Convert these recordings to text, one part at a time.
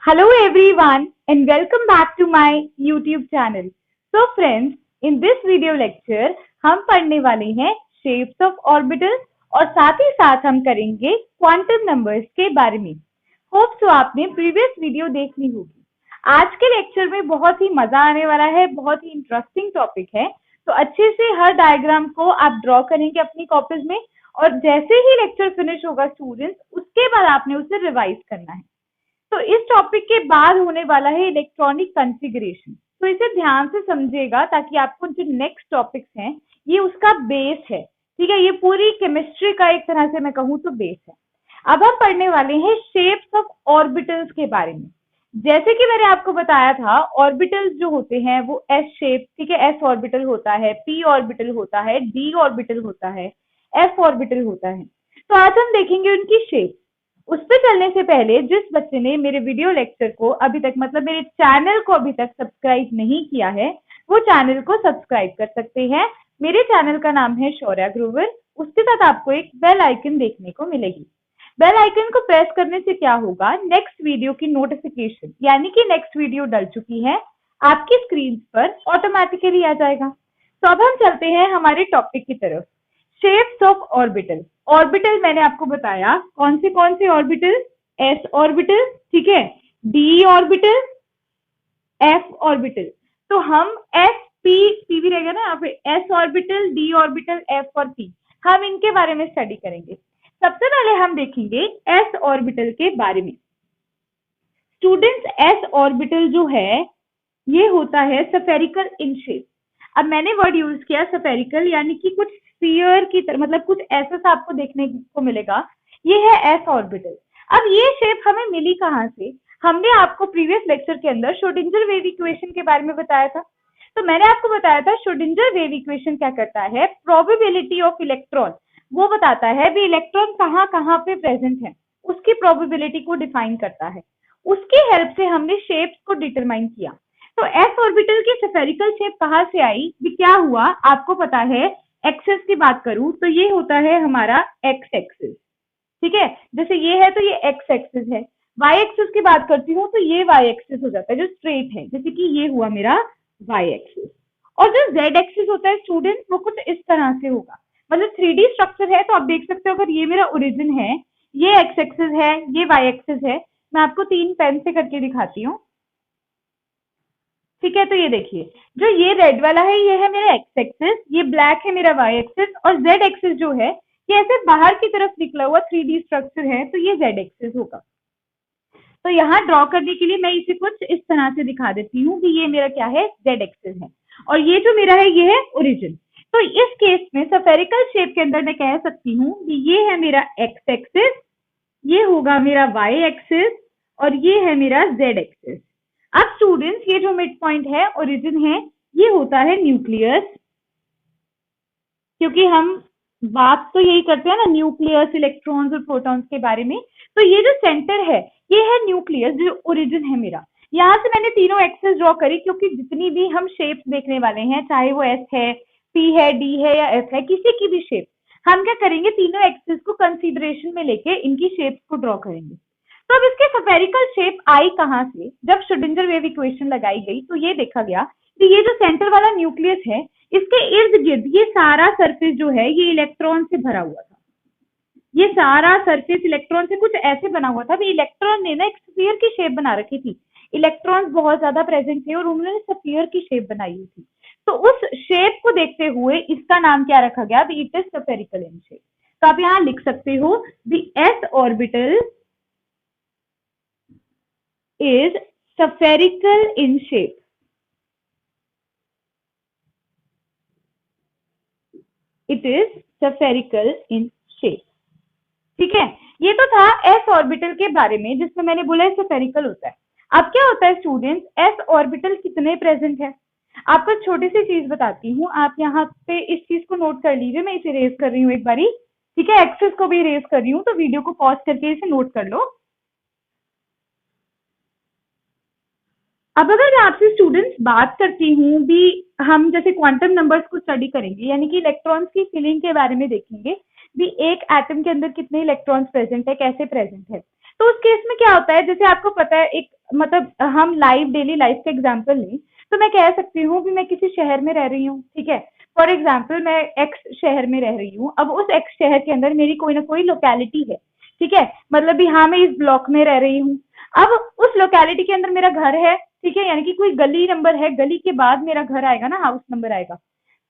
Hello everyone and welcome back to my YouTube channel. So friends, in this video lecture हम पढ़ने वाले हैं shapes of orbitals और साथ ही साथ हम करेंगे क्वांटम नंबर्स के बारे में। होप सो आपने प्रीवियस वीडियो देख ली होगी। आज के लेक्चर में बहुत ही मजा आने वाला है, बहुत ही इंटरेस्टिंग टॉपिक है। तो अच्छे से हर डायग्राम को आप ड्रॉ करेंगे अपनी कॉपीज में और जैसे ही लेक्चर फिनिश होगा स्टूडेंट्स, उसके बाद आपने उसे रिवाइज करना है। तो इस टॉपिक के बाद होने वाला है इलेक्ट्रॉनिक कॉन्फ़िगरेशन। तो इसे ध्यान से समझिएगा ताकि आपको जो नेक्स्ट टॉपिक्स हैं ये उसका बेस है। ठीक है, ये पूरी केमिस्ट्री का एक तरह से मैं कहूँ तो बेस है। अब हम पढ़ने वाले हैं शेप्स ऑफ ऑर्बिटल्स के बारे में। जैसे कि मैंने आपको बताया था, ऑर्बिटल्स जो होते हैं वो एस शेप, ठीक है, एस ऑर्बिटल होता है, पी ऑर्बिटल होता है, डी ऑर्बिटल होता है, एफ ऑर्बिटल होता है। तो आज हम देखेंगे उनकी शेप। उस पर चलने से पहले जिस बच्चे ने मेरे वीडियो लेक्चर को अभी तक, मतलब मेरे चैनल को अभी तक सब्सक्राइब नहीं किया है, वो चैनल को सब्सक्राइब कर सकते हैं। मेरे चैनल का नाम है शौर्या ग्रोवर। उसके साथ आपको एक बेल आइकन देखने को मिलेगी। बेल आइकन को प्रेस करने से क्या होगा, नेक्स्ट वीडियो की नोटिफिकेशन यानी कि नेक्स्ट वीडियो डल चुकी है आपकी स्क्रीन पर ऑटोमेटिकली आ जाएगा। तो अब हम चलते हैं हमारे टॉपिक की तरफ। Shapes of orbital. ऑर्बिटल मैंने आपको बताया कौन से ऑर्बिटल, एस ऑर्बिटल, ठीक है, डी ऑर्बिटल, एफ ऑर्बिटल। तो हम एस पी भी रहेगा ना यहाँ पे, S orbital, D orbital, F और पी, हम इनके बारे में स्टडी करेंगे। सबसे पहले हम देखेंगे एस ऑर्बिटल के बारे में। स्टूडेंट्स, एस ऑर्बिटल जो है ये होता है स्फेरिकल इन शेप। अब मैंने वर्ड यूज किया स्फेरिकल, यानी कि कुछ स्फीयर की तरह, मतलब कुछ ऐसा सा आपको देखने को मिलेगा। ये है एस ऑर्बिटल। अब ये शेप हमें मिली कहाँ से? हमने आपको प्रीवियस लेक्चर के अंदर श्रोडिंगर वेव इक्वेशन के बारे में बताया था। तो मैंने आपको बताया था श्रोडिंगर वेव इक्वेशन क्या करता है, प्रोबेबिलिटी ऑफ इलेक्ट्रॉन वो बताता है भी इलेक्ट्रॉन कहाँ कहाँ पे प्रेजेंट है, उसकी प्रोबेबिलिटी को डिफाइन करता है। उसकी हेल्प से हमने शेप्स को डिटरमाइन किया। तो एस ऑर्बिटल की स्फेरिकल शेप कहाँ से आई, भी क्या हुआ आपको पता है। एक्सेस की बात करूं तो ये होता है हमारा एक्स एक्सिस, ठीक है, जैसे ये है तो ये एक्स एक्सिस है। वाई एक्सिस की बात करती हूँ तो ये वाई एक्सिस हो जाता है जो स्ट्रेट है, जैसे कि ये हुआ मेरा वाई एक्सिस। और जो जेड एक्सिस होता है स्टूडेंट, वो कुछ इस तरह से होगा, मतलब 3D स्ट्रक्चर है। तो आप देख सकते हो अगर ये मेरा ओरिजिन है, ये एक्स एक्सिस है, ये वाई एक्सिस है। मैं आपको 3 पेन से करके दिखाती हूँ, ठीक है। तो ये देखिए, जो ये रेड वाला है ये है मेरा एक्स एक्सिस, ये ब्लैक है मेरा वाई एक्सिस, और जेड एक्सिस जो है ये ऐसे बाहर की तरफ निकला हुआ 3D स्ट्रक्चर है, तो ये जेड एक्सिस होगा। तो यहाँ ड्रॉ करने के लिए मैं इसे कुछ इस तरह से दिखा देती हूँ कि ये मेरा क्या है, जेड एक्सिस है, और ये जो मेरा है ये है ओरिजिन। तो इस केस में स्फेरिकल शेप के अंदर मैं कह सकती हूँ कि ये है मेरा एक्स एक्सिस, ये होगा मेरा वाई एक्सिस, और ये है मेरा जेड एक्सिस। अब स्टूडेंट्स, ये जो मिड पॉइंट है, ओरिजिन है, ये होता है न्यूक्लियस, क्योंकि हम बात तो यही करते हैं ना न्यूक्लियस, इलेक्ट्रॉन्स और प्रोटॉन्स के बारे में। तो ये जो सेंटर है ये है न्यूक्लियस, जो ओरिजिन है मेरा। यहाँ से मैंने तीनों एक्सेस ड्रॉ करी, क्योंकि जितनी भी हम शेप्स देखने वाले हैं, चाहे वो एस है, पी है, डी है या एफ है, किसी की भी शेप, हम क्या करेंगे, तीनों एक्सेस को कंसीडरेशन में लेके इनकी शेप्स को ड्रॉ करेंगे। तो अब इसके स्फेरिकल शेप आई कहाँ से? जब श्रोडिंगर वेव इक्वेशन लगाई गई तो ये देखा गया कि ये जो सेंटर वाला न्यूक्लियस है, इसके इर्द गिर्द ये सारा सरफेस जो है ये इलेक्ट्रॉन से भरा हुआ था। ये सारा सरफेस इलेक्ट्रॉन से कुछ ऐसे बना हुआ था भी इलेक्ट्रॉन ने ना एक स्फीयर की शेप बना रखी थी। इलेक्ट्रॉन्स बहुत ज्यादा प्रेजेंट थे और उन्होंने स्फीयर की शेप बनाई हुई थी। तो उस शेप को देखते हुए इसका नाम क्या रखा गया, it is spherical in shape. तो आप यहाँ लिख सकते हो the S orbital is spherical in shape. It is spherical in shape. ठीक है, ये तो था एस ऑर्बिटल के बारे में, जिसमें मैंने बोला स्फेरिकल होता है। अब क्या होता है स्टूडेंट्स, एस ऑर्बिटल कितने प्रेजेंट है? आपको छोटी सी चीज बताती हूँ, आप यहाँ पे इस चीज को नोट कर लीजिए। मैं इसे रेज कर रही हूँ एक बारी, ठीक है, एक्सेस को भी रेज कर रही हूँ, तो वीडियो को पॉज करके इसे नोट कर लो। अब अगर मैं आपसे स्टूडेंट्स बात करती हूँ भी, हम जैसे क्वांटम नंबर्स को स्टडी करेंगे, यानी कि इलेक्ट्रॉन्स की फिलिंग के बारे में देखेंगे भी, एक एटम के अंदर कितने इलेक्ट्रॉन्स प्रेजेंट है, कैसे प्रेजेंट है। तो उस केस में क्या होता है, जैसे आपको पता है, एक मतलब हम लाइव डेली लाइफ का एग्जांपल लें तो मैं कह सकती हूँ कि मैं किसी शहर में रह रही हूँ, ठीक है। फॉर एग्जाम्पल मैं एक्स शहर में रह रही हूँ। अब उस एक्स शहर के अंदर मेरी कोई ना कोई लोकेलिटी है, ठीक है। मतलब भी हाँ, मैं इस ब्लॉक में रह रही हूँ। अब उस लोकेलिटी के अंदर मेरा घर है, ठीक है, यानी कि कोई गली नंबर है, गली के बाद मेरा घर आएगा ना, हाउस नंबर आएगा।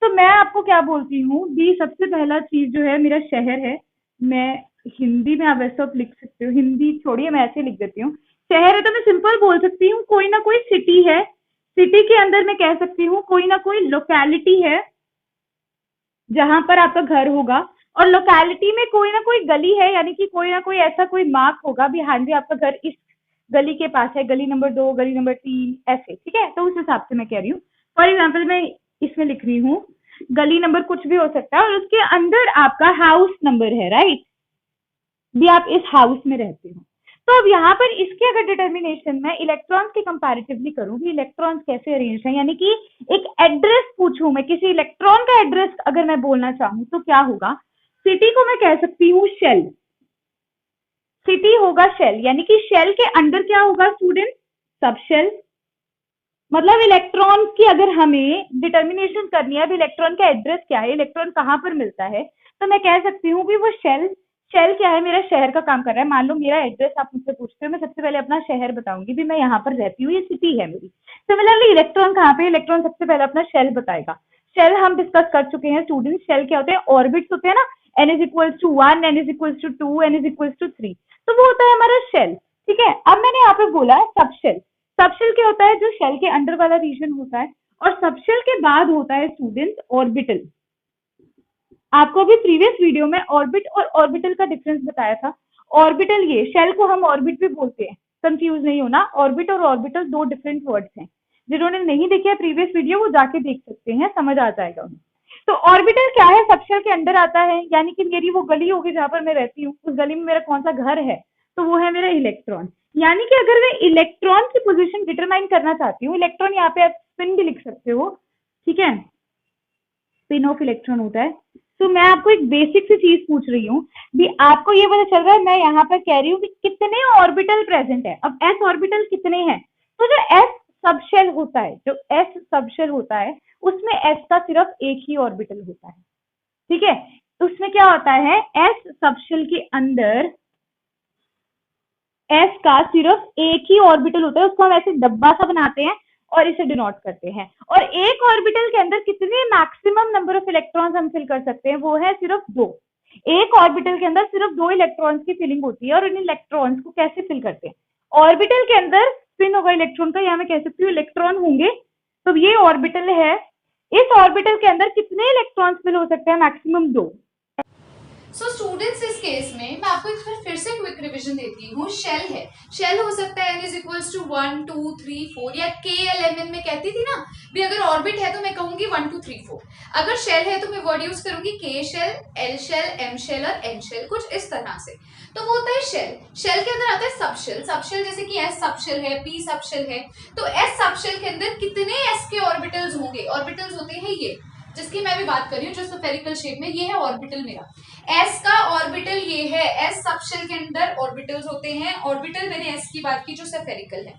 तो मैं आपको क्या बोलती हूँ, दी सबसे पहला चीज जो है मेरा शहर है। मैं हिंदी में, आप वैसे आप लिख सकते हो, हिंदी छोड़िए मैं ऐसे लिख देती हूँ। शहर है तो मैं सिंपल बोल सकती हूँ, कोई ना कोई सिटी है। सिटी के अंदर मैं कह सकती हूँ कोई ना कोई लोकेलिटी है जहां पर आपका घर होगा। और लोकेलिटी में कोई ना कोई गली है, यानी कि कोई ना कोई ऐसा कोई मार्क होगा भी, हाँ जी आपका घर इस गली के पास है, गली नंबर 2, गली नंबर 3, ऐसे, ठीक है। तो उस हिसाब से मैं कह रही हूँ। फॉर एग्जाम्पल मैं इसमें लिख रही हूँ गली नंबर कुछ भी हो सकता है और उसके अंदर आपका हाउस नंबर है, राइट, भी आप इस हाउस में रहते हो। तो अब यहाँ पर इसके अगर डिटर्मिनेशन में इलेक्ट्रॉन्स के कंपैरेटिवली करूँ कि इलेक्ट्रॉन्स कैसे अरेंज है, यानी कि एक एड्रेस पूछूं मैं, किसी इलेक्ट्रॉन का एड्रेस अगर मैं बोलना चाहूँ तो क्या होगा। सिटी को मैं कह सकती हूँ शेल, सिटी होगा शेल, यानी कि शेल के अंदर क्या होगा स्टूडेंट, सब शेल। मतलब इलेक्ट्रॉन की अगर हमें डिटर्मिनेशन करनी है, अब इलेक्ट्रॉन का एड्रेस क्या है, इलेक्ट्रॉन कहाँ पर मिलता है, तो मैं कह सकती हूँ कि वो शेल। शेल क्या है, मेरा शहर का काम कर रहा है। मान लो मेरा एड्रेस आप मुझसे पूछते हो, मैं सबसे पहले अपना शहर बताऊंगी भी मैं यहाँ पर रहती हूँ, ये सिटी है मेरी। सिमिलरली इलेक्ट्रॉन कहाँ पे, इलेक्ट्रॉन सबसे पहले अपना शेल बताएगा। शेल हम डिस्कस कर चुके हैं स्टूडेंट, शेल क्या होते हैं, ऑर्बिट्स होते हैं ना, n is equals to 1, n is equals to 2, n is equals to 3, तो वो होता है हमारा शेल, ठीक है। अब मैंने यहाँ पे बोला है सब शेल। सबशेल क्या होता है, जो शेल के अंडर वाला रीजन होता है। और सबशेल के बाद होता है स्टूडेंट ऑर्बिटल। आपको अभी प्रीवियस वीडियो में ऑर्बिट और ऑर्बिटल का डिफरेंस बताया था। ऑर्बिटल, ये शेल को हम ऑर्बिट भी बोलते हैं, कंफ्यूज नहीं होना। ऑर्बिट और ऑर्बिटल दो डिफरेंट वर्ड्स हैं। जिन्होंने नहीं देखा प्रीवियस वीडियो वो जाके देख सकते हैं, समझ आ जाएगा उन्हें। तो ऑर्बिटल क्या है, सबशेल के अंदर आता है, यानी कि मेरी वो गली होगी जहां पर मैं रहती हूँ, उस गली में मेरा कौन सा घर है, तो वो है मेरा इलेक्ट्रॉन। यानी कि अगर मैं इलेक्ट्रॉन की पोजीशन डिटरमाइन करना चाहती हूँ, इलेक्ट्रॉन यहाँ पे आप स्पिन भी लिख सकते हो, ठीक है, स्पिन ऑफ इलेक्ट्रॉन होता है। तो मैं आपको एक बेसिक सी चीज पूछ रही हूँ भी, आपको ये पता चल रहा है, मैं यहाँ पर कह रही हूँ कि कितने ऑर्बिटल प्रेजेंट है। अब एस ऑर्बिटल कितने हैं, तो जो एस सबशेल होता है, जो एस सबशेल होता है उसमें एस का सिर्फ एक ही ऑर्बिटल होता है, ठीक है। उसमें क्या होता है, एस सबशेल के अंदर एस का सिर्फ एक ही ऑर्बिटल होता है, उसको हम ऐसे डब्बा सा बनाते हैं और इसे डिनोट करते हैं। और एक ऑर्बिटल के अंदर कितने मैक्सिमम नंबर ऑफ इलेक्ट्रॉन्स हम फिल कर सकते हैं, वो है सिर्फ 2। एक ऑर्बिटल के अंदर सिर्फ 2 इलेक्ट्रॉन्स की फिलिंग होती है। और इन इलेक्ट्रॉन्स को कैसे फिल करते हैं, ऑर्बिटल के अंदर स्पिन होगा इलेक्ट्रॉन का, या मैं कह सकती हूँ इलेक्ट्रॉन होंगे। तो ये ऑर्बिटल है, इस ऑर्बिटल के अंदर कितने इलेक्ट्रॉन्स फिल हो सकते हैं, मैक्सिमम 2। सो स्टूडेंट्स, इस केस में मैं आपको एक बार फिर से क्विक रिवीजन देती हूँ। शेल है, शेल हो सकता है n इज इक्वल्स टू 1, 2, 3, 4 या KLMN में कहती थी ना भी, अगर ऑर्बिट है तो मैं कहूंगी 1, 2, 3, 4। अगर शेल है तो मैं वर्ड यूज करूंगी K shell, L shell, M shell और N शेल, कुछ इस तरह से। तो वो होता है शेल। शेल के अंदर आता है सबशेल। सबशेल जैसे कि S सबशेल है, P सबशेल है। तो S सबशेल के अंदर कितने S के ऑर्बिटल्स होंगे, ऑर्बिटल्स होते हैं ये जिसकी मैं भी बात कर रही हूँ, जो स्फेरिकल शेप में, ये है ऑर्बिटल मेरा। एस का ऑर्बिटल ये है, एस सबशेल के अंदर ऑर्बिटल्स होते हैं। ऑर्बिटल मैंने एस की बात की जो स्फेरिकल है।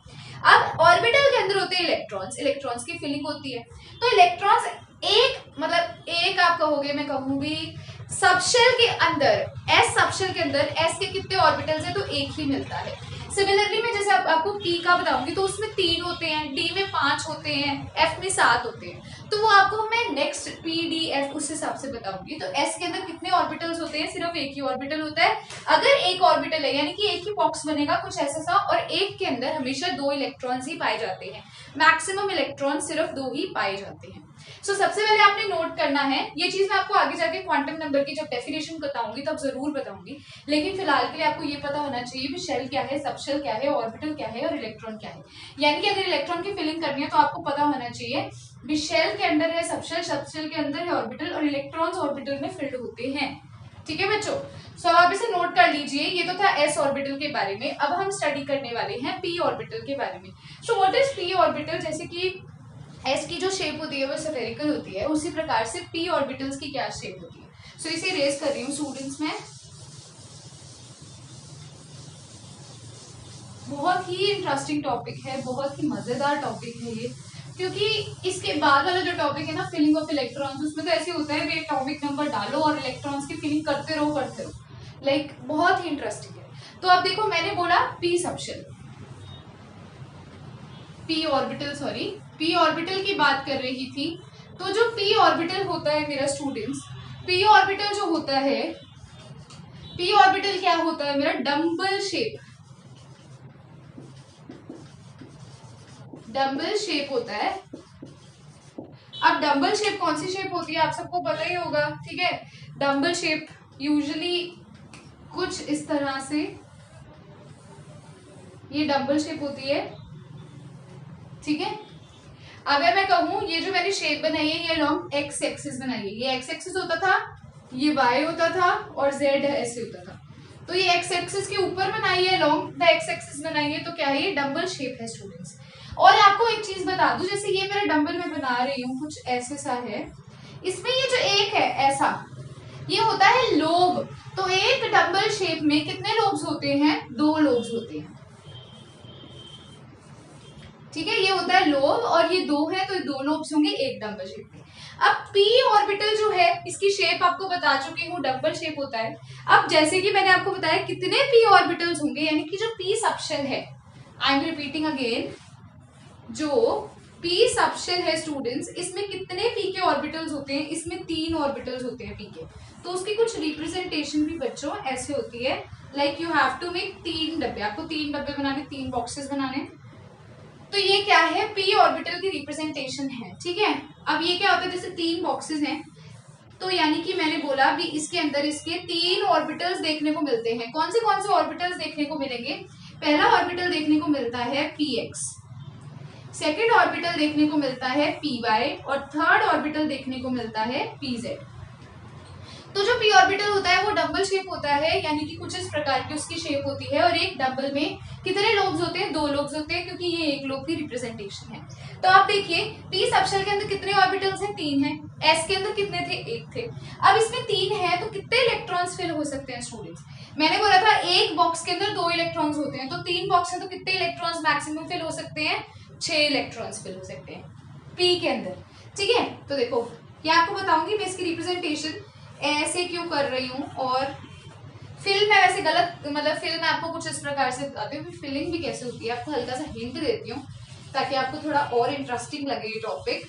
अब ऑर्बिटल के अंदर होते हैं इलेक्ट्रॉन्स, इलेक्ट्रॉन्स की फिलिंग होती है। तो इलेक्ट्रॉन्स एक, मतलब एक आप कहोगे, मैं कहूंगी सबशेल के अंदर, एस सबशेल के अंदर एस के कितने ऑर्बिटल्स है, तो एक ही मिलता है। सिमिलरली मैं जैसे आपको पी का बताऊंगी तो उसमें 3 होते हैं, डी में 5 होते हैं, एफ में 7 होते हैं। तो वो आपको मैं नेक्स्ट पी डी एफ उस हिसाब से बताऊंगी। तो एस के अंदर कितने ऑर्बिटल्स होते हैं, सिर्फ एक ही ऑर्बिटल होता है। अगर एक ऑर्बिटल है यानी कि एक ही बॉक्स बनेगा कुछ ऐसा सा, और एक के अंदर हमेशा 2 इलेक्ट्रॉन्स ही पाए जाते हैं। मैक्सिमम इलेक्ट्रॉन सिर्फ 2 ही पाए जाते हैं। सबसे पहले आपने नोट करना है, ये चीज मैं आपको आगे जाके क्वांटम नंबर की जब डेफिनेशन बताऊंगी तब जरूर बताऊंगी, लेकिन फिलहाल के लिए आपको ये पता होना चाहिए कि शेल क्या है, सबशेल क्या है, ऑर्बिटल क्या है और इलेक्ट्रॉन क्या है। यानी कि अगर इलेक्ट्रॉन की फिलिंग करनी है तो आपको पता होना चाहिए भी शेल के अंदर है सबशेल, सबशेल के अंदर है ऑर्बिटल, और इलेक्ट्रॉन्स ऑर्बिटल में फिल्ड होते हैं। ठीक है बच्चों, सो आप इसे नोट कर लीजिए। ये तो था एस ऑर्बिटल के बारे में। अब हम स्टडी करने वाले हैं पी ऑर्बिटल के बारे में। So what is P orbital, जैसे कि एस की जो शेप होती है वो स्फेरिकल होती है, उसी प्रकार से पी ऑर्बिटल्स की क्या शेप होती है। सो इसे रेज कर रही हूँ स्टूडेंट्स में। बहुत ही इंटरेस्टिंग टॉपिक है, बहुत ही मजेदार टॉपिक है ये, क्योंकि इसके बाद वाला जो टॉपिक है ना फिलिंग ऑफ इलेक्ट्रॉन्स, उसमें तो ऐसे होता है एटॉमिक नंबर डालो और इलेक्ट्रॉन्स की फिलिंग करते रहो, लाइक बहुत ही इंटरेस्टिंग है। तो अब देखो मैंने बोला पी सबशेल, पी ऑर्बिटल की बात कर रही थी। तो जो पी ऑर्बिटल होता है मेरा स्टूडेंट्स, पी ऑर्बिटल जो होता है, पी ऑर्बिटल क्या होता है मेरा, डम्बल शेप होता है। अब डम्बल शेप कौन सी शेप होती है आप सबको पता ही होगा, ठीक है। डम्बल शेप यूजुअली कुछ इस तरह से, ये डम्बल शेप होती है, ठीक है। अगर मैं कहूं ये जो मैंने शेप बनाई है ये लॉन्ग एक्स एक्सिस बनाई है, ये एक्स एक्सिस होता था, ये वाई होता था और जेड ऐसे होता था। तो ये एक्स एक्सिस के ऊपर बनाई है, लॉन्ग द एक्स एक्सिस बनाई है, तो क्या है ये डम्बल शेप है स्टूडेंट्स। और आपको एक चीज बता दूं, जैसे ये मेरा डम्बल मैं बना रही हूँ कुछ ऐसे सा है, इसमें ये जो एक है ऐसा, ये होता है लोब। तो एक डम्बल शेप में कितने लोब्स होते हैं, 2 लोब्स होते हैं, ठीक है। ये होता है लोब और ये 2 है, तो 2 लोब्स होंगे एक डम्बल शेप में। अब पी ऑर्बिटल जो है इसकी शेप आपको बता चुकी हूँ, डम्बल शेप होता है। अब जैसे कि मैंने आपको बताया कितने पी ऑर्बिटल्स होंगे, यानी कि जो पी सबशेल है, आई एम रिपीटिंग अगेन, जो पी सबशेल है स्टूडेंट्स, इसमें कितने पी के ऑर्बिटल्स होते हैं, इसमें 3 ऑर्बिटल्स होते हैं पी के। तो उसकी कुछ रिप्रेजेंटेशन भी बच्चों ऐसे होती है, like you have to make 3 डब्बे, आपको 3 डब्बे बनाने, 3 बॉक्सेस बनाने। तो ये क्या है, पी ऑर्बिटल की रिप्रेजेंटेशन है, ठीक है। अब ये क्या होता है, जैसे 3 बॉक्सेस हैं, तो यानी कि मैंने बोला भी इसके अंदर इसके 3 ऑर्बिटल्स देखने को मिलते हैं। कौन से ऑर्बिटल्स देखने को मिलेंगे, पहला ऑर्बिटल देखने को मिलता है पी एक्स, सेकेंड ऑर्बिटल देखने को मिलता है पी वाई और थर्ड ऑर्बिटल देखने को मिलता है पी जेड। तो जो पी ऑर्बिटल होता है वो डबल शेप होता है, यानी कि कुछ इस प्रकार की उसकी शेप होती है, और एक डबल में कितने लोब्स होते हैं, 2 लोब्स होते हैं, क्योंकि ये एक लोब की रिप्रेजेंटेशन है। तो आप देखिए पी सबशेल के अंदर कितने ऑर्बिटल्स हैं, 3 हैं। एस के अंदर कितने थे, 1 थे। अब इसमें 3 है तो कितने इलेक्ट्रॉन्स फिल हो सकते हैं स्टूडेंट्स, मैंने बोला था एक बॉक्स के अंदर 2 इलेक्ट्रॉन्स होते हैं, तो 3 बॉक्स है तो कितने इलेक्ट्रॉन्स मैक्सिमम फिल हो सकते हैं, 6 इलेक्ट्रॉन्स फिल हो सकते हैं पी के अंदर, ठीक है। तो देखो ये आपको बताऊंगी मैं इसकी रिप्रेजेंटेशन ऐसे क्यों कर रही हूँ, और फिल मैं वैसे गलत, मतलब फिल मैं आपको कुछ इस प्रकार से बताती हूँ, फिलिंग भी कैसे होती है आपको हल्का सा हिंट देती हूँ ताकि आपको थोड़ा और इंटरेस्टिंग लगे ये टॉपिक।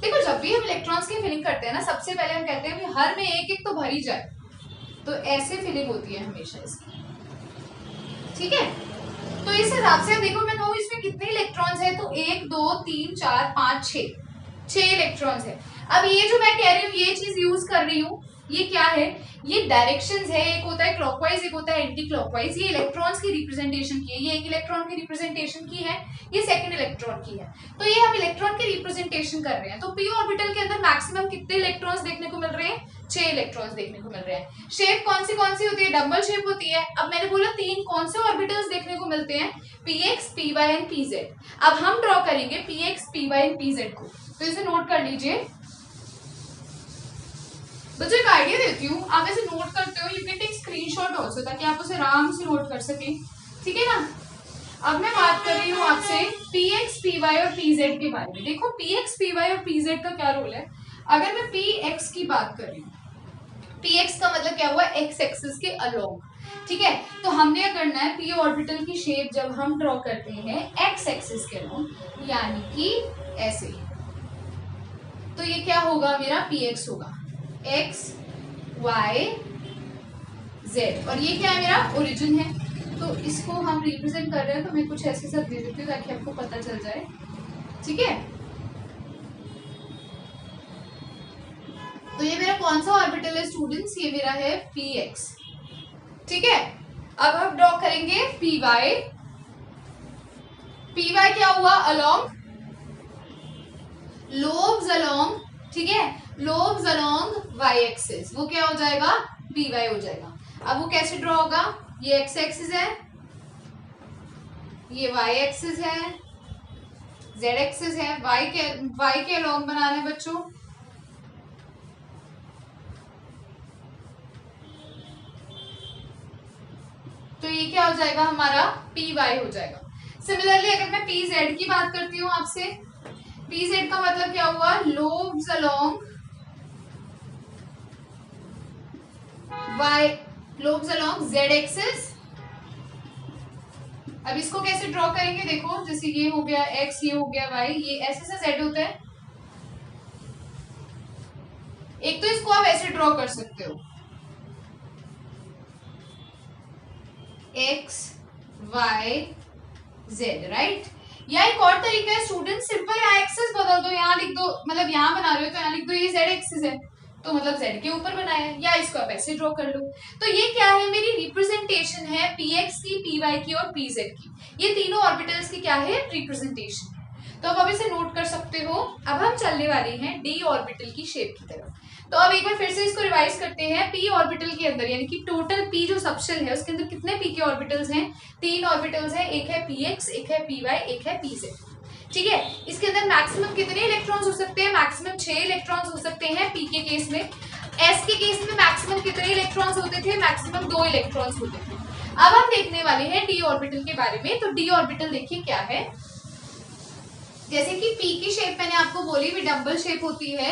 देखो जब भी हम इलेक्ट्रॉन्स की फिलिंग करते हैं ना, सबसे पहले हम कहते हैं कि हर में एक एक तो भरी जाए, तो ऐसे फिलिंग होती है हमेशा इसकी, ठीक है। तो इस हिसाब से देखो मैं कहूँ इसमें कितने इलेक्ट्रॉन्स है, तो 1 2 3 4 5 6 इलेक्ट्रॉन्स है। अब ये जो मैं कह रही हूँ ये चीज यूज कर रही हूँ, ये क्या है, ये डायरेक्शंस है, एक होता है क्लॉकवाइज एक होता है एंटी क्लॉकवाइज। ये इलेक्ट्रॉन्स की रिप्रेजेंटेशन की है, ये एक इलेक्ट्रॉन की रिप्रेजेंटेशन की है, ये सेकंड इलेक्ट्रॉन की है। तो ये हम इलेक्ट्रॉन की रिप्रेजेंटेशन कर रहे हैं। तो पी ऑर्बिटल के अंदर मैक्सिमम कितने इलेक्ट्रॉन्स देखने को मिल रहे हैं, 6 इलेक्ट्रॉन्स देखने को मिल रहे हैं। शेप कौन सी होती है, डबल शेप होती है। अब मैंने बोला 3 कौन से ऑर्बिटल्स देखने को मिलते हैं, P X P Y and P Z. अब हम ड्रॉ करेंगे P X P Y and P Z को, तो इसे नोट कर लीजिए बच्चों। एक आइडिया देती हूँ, आप ऐसे नोट करते हो, you can take screenshot also, ताकि आप उसे आराम से नोट कर सकें, ठीक है ना। अब मैं बात कर रही हूँ आपसे पी एक्स पी वाई और पी जेड के बारे में। देखो पी एक्स पी वाई और पी जेड का क्या रोल है। अगर मैं पी एक्स की बात कर रही हूँ, पी एक्स का मतलब क्या हुआ, एक्स एक्सिस के अलोंग, ठीक है। तो हमने क्या करना है, पी ऑर्बिटल की शेप जब हम ड्रॉ करते हैं एक्स एक्सिस के अलोंग, यानी कि ऐसे, तो ये क्या होगा मेरा पी एक्स होगा, एक्स वाई जेड, और ये क्या है मेरा ओरिजिन है। तो इसको हम रिप्रेजेंट कर रहे हैं, तो मैं कुछ ऐसे सब दे देती हूँ ताकि आपको पता चल जाए, ठीक है। तो ये मेरा कौन सा ऑर्बिटल है स्टूडेंट्स, ये मेरा है पी एक्स, ठीक है। अब हम ड्रॉ करेंगे पी वाई। पी वाई क्या हुआ, अलोंग लोब्स अलोंग, ठीक है, लोब्स अलोंग वाई एक्सिस, वो क्या हो जाएगा, पी वाई हो जाएगा। अब वो कैसे ड्रॉ होगा, ये एक्स एक्सिस है, ये वाई एक्सिस है, जेड एक्सिस है, वाई के अलोंग बनाना है बच्चों। तो ये क्या हो जाएगा हमारा पी वाई हो जाएगा। सिमिलरली अगर मैं पी जेड की बात करती हूँ आपसे, पी जेड का मतलब क्या हुआ, lobes along Y, lobes along Z axis. अब इसको कैसे ड्रॉ करेंगे, देखो जैसे ये हो गया एक्स, ये हो गया वाई, ये ऐसे से जेड होता है। एक तो इसको आप ऐसे ड्रॉ कर सकते हो, एक्स वाई जेड, राइट। या एक और तरीका है स्टूडेंट, सिंपल यहाँ एक्सेस बदल दो, यहाँ लिख दो, मतलब यहाँ बना रहे हो तो यहाँ लिख दो ये जेड एक्सिस है, तो मतलब जेड के ऊपर बनाया है, या इसको आप ऐसे ड्रॉ कर लो। तो ये क्या है, मेरी रिप्रेजेंटेशन है पी एक्स की, पी वाई की और पी जेड की, ये तीनों ऑर्बिटल्स की क्या है, रिप्रेजेंटेशन। तो अब इसे नोट कर सकते हो। अब हम चलने वाले हैं डी ऑर्बिटल की शेप की तरफ। तो अब एक बार फिर से इसको रिवाइज करते हैं। पी ऑर्बिटल के अंदर यानी कि टोटल पी जो सबशेल है उसके अंदर कितने पी के ऑर्बिटल्स हैं, 3 ऑर्बिटल्स हैं, एक है पी एक्स, एक है पी वाई, एक है पी जेड। ठीक है, इसके अंदर मैक्सिमम कितने इलेक्ट्रॉन्स हो सकते हैं, मैक्सिमम 6 इलेक्ट्रॉन्स हो सकते हैं पी के केस में। एस के केस में मैक्सिमम कितने इलेक्ट्रॉन्स होते थे, मैक्सिमम 2 इलेक्ट्रॉन्स होते थे। अब हम देखने वाले हैं डी ऑर्बिटल के बारे में। तो डी ऑर्बिटल देखिए क्या है, जैसे कि पी की शेप मैंने आपको बोली भी डबल शेप होती है,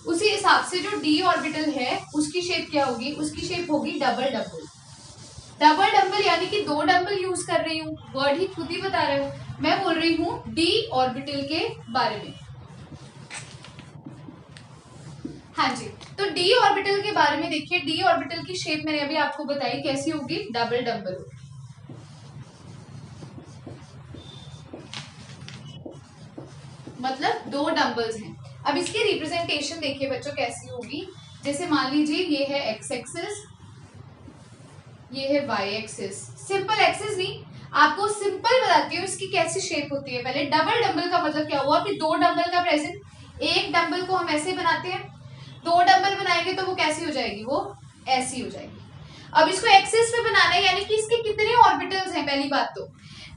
उसी हिसाब से जो डी ऑर्बिटल है उसकी शेप क्या होगी, उसकी शेप होगी डबल डबल। डबल डबल यानी कि 2 डबल यूज कर रही हूँ, वर्ड ही खुद ही बता रहे हो, मैं बोल रही हूँ डी ऑर्बिटल के बारे में। हाँ जी, तो डी ऑर्बिटल के बारे में देखिए, डी ऑर्बिटल की शेप मैंने अभी आपको बताई कैसी होगी, डबल डबल होगी। मतलब 2 डंबल्स हैं। अब इसकी रिप्रेजेंटेशन देखिए बच्चों कैसी होगी, जैसे मान लीजिए ये है एक्स एक्सिस, ये है वाई एक्सिस। सिंपल एक्सिस नहीं, आपको सिंपल बताती हूँ इसकी कैसी शेप होती है। पहले डबल डंबल का मतलब क्या हुआ, फिर 2 डंबल का प्रेजेंट। एक डंबल को हम ऐसे बनाते हैं, 2 डंबल बनाएंगे तो वो कैसी हो जाएगी, वो ऐसी हो जाएगी। अब इसको एक्सिस पे बनाना है, यानी कि इसके कितने ऑर्बिटल्स हैं। पहली बात तो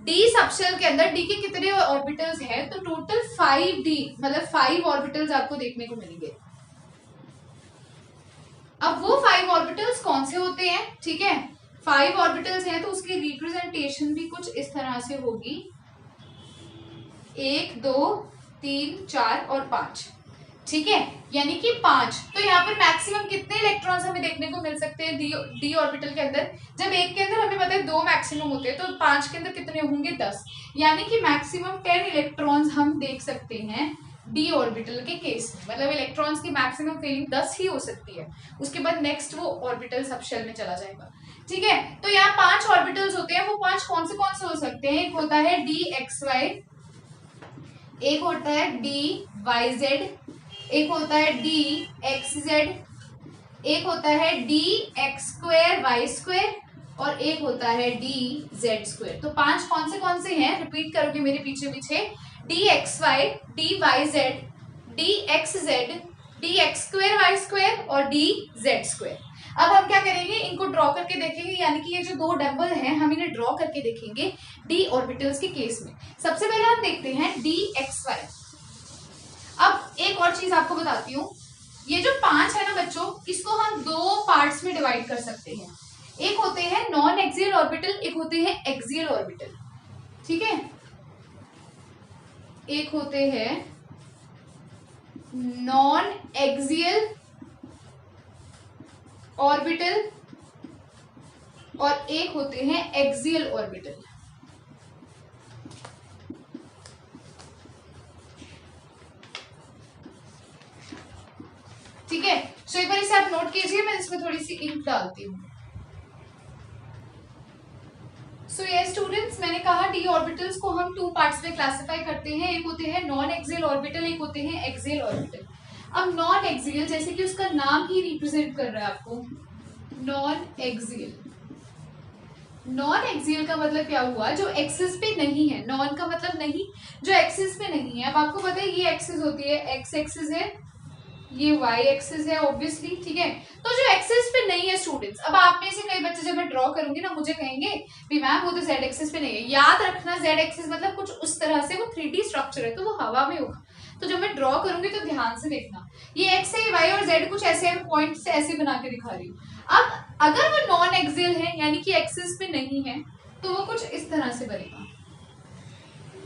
डी सबशेल के अंदर डी के कितने ऑर्बिटल्स हैं, तो टोटल 5d मतलब 5 ऑर्बिटल्स आपको देखने को मिलेंगे। अब वो 5 ऑर्बिटल्स कौन से होते हैं, ठीक है, 5 ऑर्बिटल्स हैं तो उसकी रिप्रेजेंटेशन भी कुछ इस तरह से होगी, 1 2 3 4 और 5, ठीक है, यानी कि 5। तो यहाँ पर मैक्सिमम कितने इलेक्ट्रॉन्स हमें देखने को मिल सकते हैं डी ऑर्बिटल के अंदर, जब एक के अंदर हमें पता है 2 मैक्सिमम होते हैं, तो 5 के अंदर कितने होंगे, 10, यानी कि मैक्सिमम 10 इलेक्ट्रॉन्स हम देख सकते हैं डी ऑर्बिटल के केस में। मतलब इलेक्ट्रॉन्स की मैक्सिमम फिलिंग 10 ही हो सकती है, उसके बाद नेक्स्ट वो ऑर्बिटल सबशेल में चला जाएगा। ठीक है, तो यहाँ 5 ऑर्बिटल्स होते हैं, वो 5 कौन से हो सकते हैं, एक होता है डी एक्स वाई, एक होता है डी वाई जेड, एक होता है डी एक्स जेड, एक होता है D X square Y square, और एक होता है डी जेड स्क्वायर। तो 5 कौन से हैं, रिपीट करोगे मेरे पीछे पीछे, D X Y, D Y Z, D X Z, D X square Y square और डी जेड स्क्वायर। अब हम क्या करेंगे, इनको ड्रॉ करके देखेंगे, यानी कि ये जो 2 डंबल हैं हम इन्हें ड्रॉ करके देखेंगे डी ऑर्बिटल्स के केस में। सबसे पहले हम देखते हैं डी एक्स वाई। अब एक और चीज आपको बताती हूँ, ये जो 5 है ना बच्चों, इसको हम 2 पार्ट्स में डिवाइड कर सकते हैं। एक होते हैं नॉन एक्सियल ऑर्बिटल, एक होते हैं एक्सियल ऑर्बिटल। ठीक है, एक होते हैं नॉन एक्सियल ऑर्बिटल और एक होते हैं एक्सियल ऑर्बिटल। ठीक है, तो एक बार इसे आप नोट कीजिए, मैं इसमें थोड़ी सी इंक डालती हूँ। सो ये स्टूडेंट्स, मैंने कहा डी ऑर्बिटल्स को हम 2 पार्ट्स में क्लासिफाई करते हैं, एक होते हैं नॉन एक्सियल ऑर्बिटल, एक होते हैं एक्सियल ऑर्बिटल। अब नॉन एक्सियल, जैसे कि उसका नाम ही रिप्रेजेंट कर रहा है आपको, नॉन एक्सियल। नॉन एक्सियल का मतलब क्या हुआ, जो एक्सिस पे नहीं है, नॉन का मतलब नहीं, जो एक्सिस पे नहीं है। अब आपको पता है ये एक्सिस होती है, एक्स एक्सिस है, ये वाई एक्सिस है ऑब्वियसली। ठीक है, तो जो एक्सिस पे नहीं है स्टूडेंट्स, अब आप में से कई बच्चे जब मैं ड्रॉ करूंगी ना, मुझे कहेंगे भी मैम वो तो जेड एक्सिस पे नहीं है। याद रखना, जेड एक्सिस मतलब कुछ उस तरह से, वो 3D स्ट्रक्चर है तो वो हवा में होगा, तो जब मैं ड्रॉ करूंगी तो ध्यान से देखना, ये एक्स है, वाई और जेड कुछ ऐसे पॉइंट से ऐसे बना के दिखा रही हूँ। अब अगर वो नॉन एक्सियल है यानी कि एक्सिस पे नहीं है तो वो कुछ इस तरह से बनेगा।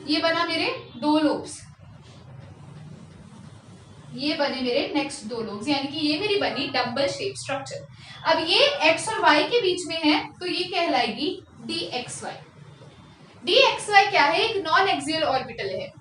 ये बना मेरे 2 लोब्स, ये बने मेरे नेक्स्ट 2 लोब्स, यानी कि ये मेरी बनी डबल शेप स्ट्रक्चर। अब ये x और y के बीच में है तो ये कहलाएगी dxy। dxy क्या है? एक नॉन एक्सियल ऑर्बिटल है।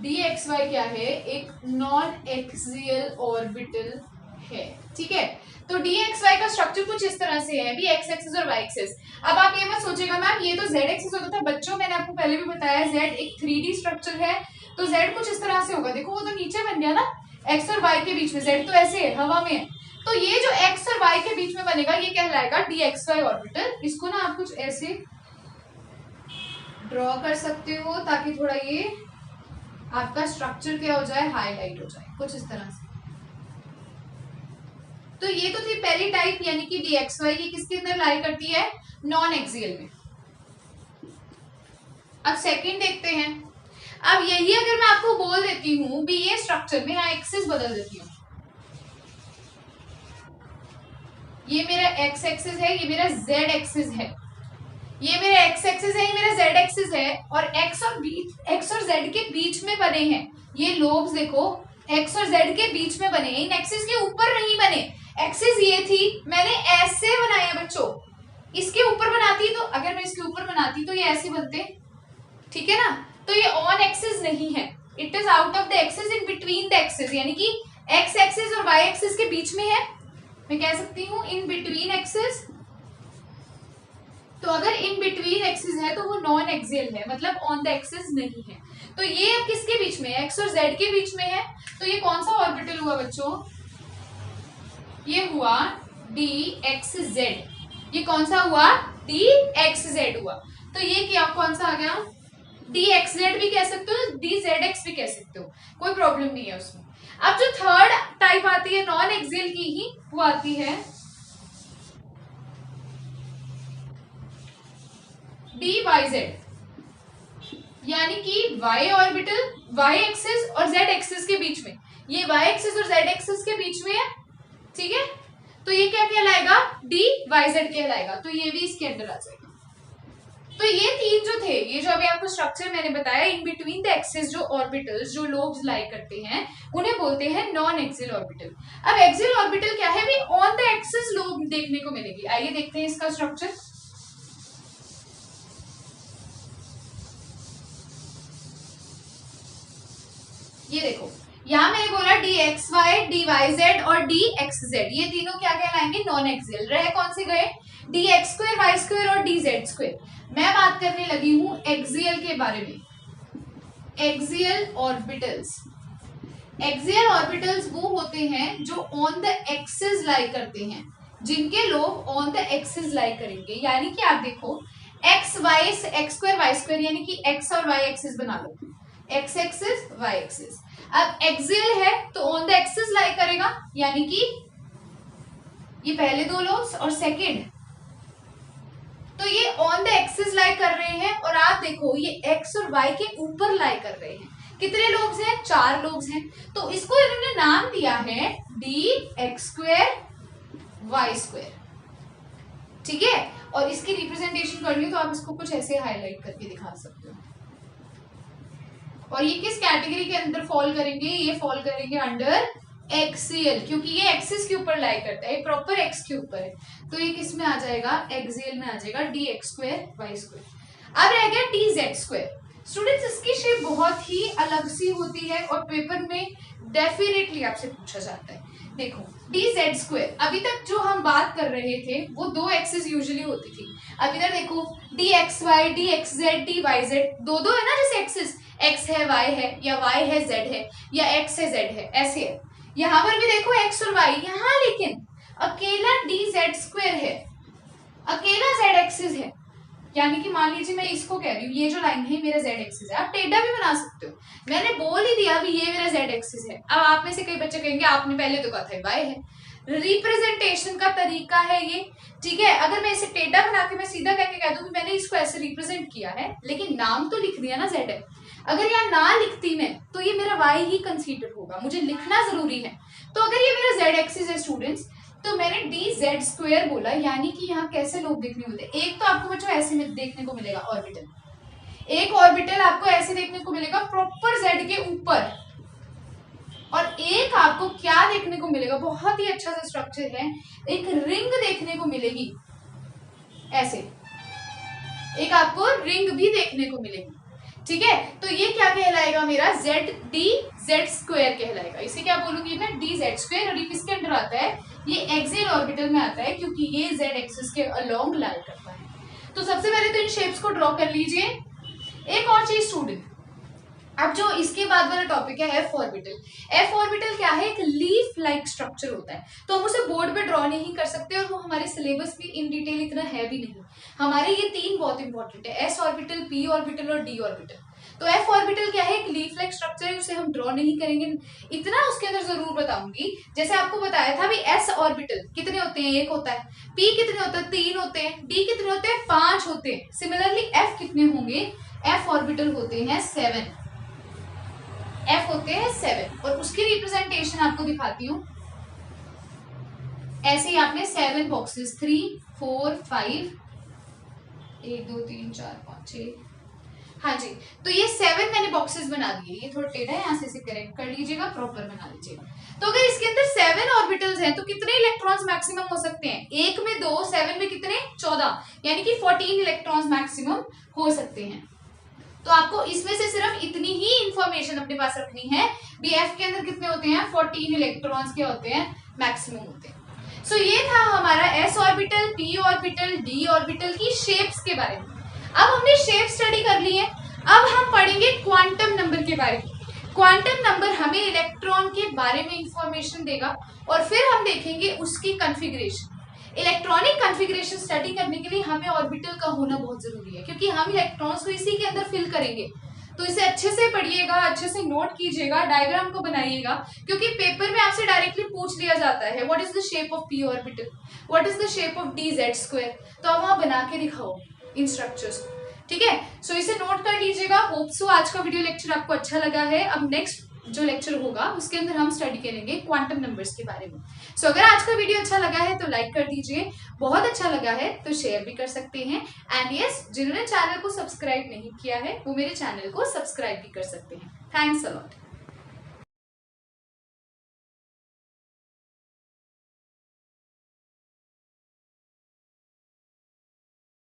dxy क्या है? एक नॉन एक्सियल ऑर्बिटल है। ठीक है, तो dxy का स्ट्रक्चर कुछ इस तरह से है, भी x एक्सिस और y एक्सिस। अब आप ये मत सोचेगा मैम ये तो z एक्सिस होता था। बच्चों मैंने आपको पहले भी बताया z एक 3D स्ट्रक्चर है, तो z कुछ इस तरह से होगा। देखो वो तो नीचे बन गया ना, x और y के बीच में, z तो ऐसे है हवा में है, तो ये जो x और y के बीच में बनेगा ये कहलाएगा dxy ऑर्बिटल। इसको ना आप कुछ ऐसे ड्रॉ कर सकते हो ताकि थोड़ा ये आपका स्ट्रक्चर क्या हो जाए, हाईलाइट हो जाए कुछ इस तरह से। तो ये तो थी पहली टाइप यानी कि dxy, ये किसके अंदर लाई करती है? नॉन एक्सियल में। अब सेकंड देखते हैं। अब यही अगर मैं आपको बोल देती हूं भी ये स्ट्रक्चर में, हाँ एक्सिस बदल देती हूँ, ये मेरा x एक्सिस है, ये मेरा z एक्सिस है, ये मेरा x एक्सिस है, ये मेरा z एक्सिस है, और x और z के बीच में बने हैं ये लोब्स। देखो x और z के बीच में बने, इन एक्सिस के ऊपर नहीं बने। एक्सिस ये थी, मैंने ऐसे बनाया बच्चों, इसके ऊपर बनाती तो, अगर मैं इसके ऊपर बनाती तो ये ऐसे बनते, ठीक है ना। तो ये ऑन एक्सिस नहीं है, it is out of the axis, in between the axis, यानी कि x एक्सिस और y एक्सिस के बीच में है। मैं कह सकती हूँ इन बिटवीन एक्सिस। तो अगर इन बिटवीन एक्सिस है तो वो नॉन एक्सियल है, मतलब ऑन द एक्सिस नहीं है। तो ये अब किसके बीच में है? x और z के बीच में है। तो ये कौन सा ऑर्बिटल हुआ बच्चों? ये हुआ dxz। ये कौन सा हुआ? dxz हुआ। तो ये क्या कौन सा आ गया? dxz भी कह सकते हो, dzx भी कह सकते हो, कोई प्रॉब्लम नहीं है उसमें। अब जो थर्ड टाइप आती है नॉन एक्सियल की ही, वो आती है dyz, यानी कि y ऑर्बिटल, y एक्सिस और z एक्सिस के बीच में, ये y एक्सिस और z एक्सिस के बीच में है, ठीक है। तो ये क्या कहलाएगा? dyz कहलाएगा। तो ये भी इसके अंदर आ जाएगा। तो ये तीन जो थे, ये जो अभी आपको स्ट्रक्चर मैंने बताया, इन बिटवीन द एक्सिस जो ऑर्बिटल्स, जो लोब्स लाई करते हैं, उन्हें बोलते हैं नॉन एक्सियल ऑर्बिटल। अब एक्सियल ऑर्बिटल क्या है? भी ऑन द एक्सिस लोब देखने को मिलेगी। आइए देखते हैं इसका स्ट्रक्चर। ये देखो, यहाँ मैंने बोला dxy, dyz और dxz, ये तीनों क्या कहलाएंगे? Non axial. रह कौन से गए? dx2, y2 और dz2। मैं बात करने लगी हूं एक्सियल के बारे में। एक्सियल ऑर्बिटल्स, एक्सियल ऑर्बिटल्स वो होते हैं जो ऑन द एक्सिस लाई करते हैं, जिनके लोब ऑन द एक्सिस लाई करेंगे। यानी कि आप देखो x2 y2, यानी कि x और y एक्सिस बना लो, x एक्सिस y एक्सिस। अब एक्सियल है तो ऑन द एक्सिस लाई करेगा, यानी कि ये पहले 2 लोब्स और सेकंड, तो ये ऑन द एक्सिस लाई कर रहे हैं। और आप देखो ये x और y के ऊपर लाई कर रहे हैं। कितने लोब्स हैं? 4 लोब्स हैं। तो इसको इन्होंने नाम दिया है dx2 y2, ठीक है। और इसकी रिप्रेजेंटेशन करनी हो तो आप इसको कुछ ऐसे हाईलाइट करके दिखा सकते हो। और ये किस कैटेगरी के अंदर फॉल करेंगे? ये फॉल करेंगे अंडर एक्सियल, क्योंकि ये एक्सिस के ऊपर लाई करता है, ये प्रॉपर एक्स के ऊपर है। तो ये किस में आ जाएगा? एक्सियल में आ जाएगा, dx2 y2। अब रह गया dz2। स्टूडेंट्स इसकी शेप बहुत ही अलग सी होती है और पेपर में डेफिनेटली आपसे पूछा जाता है। देखो dz2, अभी तक जो हम बात कर रहे थे वो 2 एक्सिस यूजुअली होती थी। अब इधर देखो dxy, dxz, dyz, 2 है ना, जैसे एक्सिस, x है y है, या y है z है, या x है z है, ऐसे है। यहाँ पर भी देखो x और y, यहाँ लेकिन अकेला dz2 है, अकेला z एक्सिस है। यानी कि मान लीजिए मैं इसको कह रही हूँ, ये जो लाइन है मेरा z एक्सिस है। आप टेढ़ा भी बना सकते हो, मैंने बोल ही दिया भी ये मेरा z एक्सिस है। अब आप में से कई बच्चे कहेंगे आपने पहले तो कहा था y है। रिप्रेजेंटेशन का तरीका है ये, ठीक है। अगर मैं इसे टेढ़ा बना के मैं सीधा करके कह दूं कि मैंने इसको ऐसे रिप्रेजेंट किया है, लेकिन नाम तो लिख दिया ना z है। अगर यहाँ ना लिखती मैं तो ये मेरा y ही कंसीडर होगा, मुझे लिखना जरूरी है। तो अगर ये मेरा z एक्सिस है स्टूडेंट्स, तो मैंने dz² बोला, यानी कि यहाँ कैसे लोब देखने को मिलते हैं। एक तो आपको बच्चों ऐसे में देखने को मिलेगा ऑर्बिटल, एक ऑर्बिटल आपको ऐसे देखने को मिलेगा प्रॉपर z के ऊपर, और एक आपको क्या देखने को मिलेगा, बहुत ही अच्छा सा स्ट्रक्चर है, एक रिंग देखने को मिलेगी ऐसे, एक आपको रिंग भी देखने को मिलेगी। ठीक है, तो ये क्या कहलाएगा मेरा dz² कहलाएगा। इसे क्या बोलूंगी मैं, dz², और ये किसके अंडर आता है, ये एक्सियल ऑर्बिटल में आता है, क्योंकि ये z एक्सिस के अलोंग लाई करता है। तो सबसे पहले तो इन शेप्स को ड्रॉ कर लीजिए। एक और चीज स्टूडेंट, अब जो इसके बाद वाला टॉपिक है एफ ऑर्बिटल। एफ ऑर्बिटल क्या है, एक लीफ लाइक स्ट्रक्चर होता है, तो हम उसे बोर्ड पे ड्रॉ नहीं कर सकते, और वो हमारे सिलेबस में इन डिटेल इतना है भी नहीं। हमारे ये तीन बहुत इंपॉर्टेंट है, एस ऑर्बिटल, पी ऑर्बिटल और डी ऑर्बिटल। तो एफ ऑर्बिटल क्या है, एक लीफ लाइक स्ट्रक्चर है, उसे हम ड्रॉ नहीं करेंगे। इतना उसके अंदर जरूर बताऊंगी, जैसे आपको बताया था भी एस ऑर्बिटल कितने होते हैं, 1 होता है, पी कितने होते हैं, 3 होते हैं, डी कितने होते हैं, 5 होते हैं। सिमिलरली एफ कितने होंगे, एफ ऑर्बिटल होते हैं 7, एफ होते हैं 7, और उसकी रिप्रेजेंटेशन आपको दिखाती हूं। ऐसे ही आपने 7 बॉक्सेस, 3 4 5, 1 2 3 4 5 6, हाँ जी, तो ये 7 मैंने बॉक्सेस बना दिए। ये थोड़ा टेढ़ा है, यहाँ से इसे करेक्ट कर लीजिएगा, प्रॉपर बना लीजिएगा। तो अगर इसके अंदर 7 ऑर्बिटल्स हैं तो कितने इलेक्ट्रॉन्स मैक्सिमम हो सकते हैं, 1 में 2, 7 में कितने, 14, यानी कि 14 इलेक्ट्रॉन्स मैक्सिमम हो सकते हैं। तो आपको इसमें से सिर्फ इतनी ही इंफॉर्मेशन अपने पास रखनी है, बी एफ के अंदर कितने होते हैं, 14 इलेक्ट्रॉन्स के होते हैं, मैक्सिमम होते हैं। सो ये था हमारा S orbital, P orbital, D orbital की शेप्स के बारे में। अब हमने शेप स्टडी कर ली है, अब हम पढ़ेंगे क्वांटम नंबर के बारे में। क्वांटम नंबर हमें इलेक्ट्रॉन के बारे में इंफॉर्मेशन देगा, और फिर हम देखेंगे उसकी कॉन्फ़िगरेशन। इलेक्ट्रॉनिक कॉन्फ़िगरेशन स्टडी करने के लिए हमें ऑर्बिटल का होना बहुत जरूरी है, क्योंकि हम इलेक्ट्रॉन्स को इसी के अंदर फिल करेंगे। तो इसे अच्छे से पढ़िएगा, अच्छे से नोट कीजिएगा, डायग्राम को बनाइएगा, क्योंकि पेपर में आपसे डायरेक्टली पूछ लिया जाता है what is the shape of P orbital, what is the shape of dz², तो आप वहां बना के दिखाओ इन स्ट्रक्चर्स को। ठीक है, सो इसे नोट कर लीजिएगा। होप सो आज का वीडियो लेक्चर आपको अच्छा लगा है। अब नेक्स्ट जो लेक्चर होगा उसके अंदर हम स्टडी करेंगे क्वांटम नंबर्स के बारे में। सो अगर आज का वीडियो अच्छा लगा है तो लाइक कर दीजिए, बहुत अच्छा लगा है तो शेयर भी कर सकते हैं, एंड यस, जिन्होंने चैनल को सब्सक्राइब नहीं किया है वो मेरे चैनल को सब्सक्राइब भी कर सकते हैं। Thanks a lot.